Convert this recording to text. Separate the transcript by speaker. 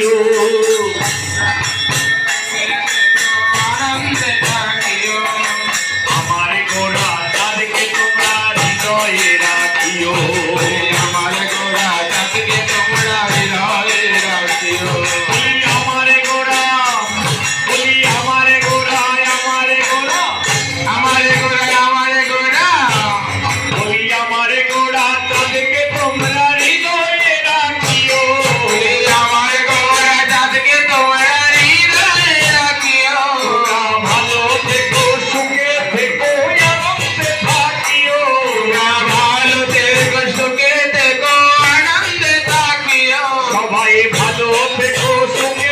Speaker 1: থাকিও
Speaker 2: আনন্দে থাকিও
Speaker 1: আমার গোরা চাঁদকে তোমরা হৃদয়ে রাখিও
Speaker 2: আমার গোরা চাঁদকে তোমরা হৃদয়ে রাখিও
Speaker 1: বলি আমার গোরা বলি আমার গোরা আমার গোরা
Speaker 2: আমার গোরা আমার গোরা
Speaker 1: বলি আমার গোরা চাঁদকে তোমরা হৃদয়ে রাখিও
Speaker 2: আমার গোরা চাঁদকে তোমরা হৃদয়ে রাখিও
Speaker 1: তোমরা ভালো থেকো সুখে থেকো আনন্দে থাকিও
Speaker 2: তোমরা ভালো থেকো সুখে থেকো আনন্দে থাকিও
Speaker 1: সবাই ভালো থেকো সুখে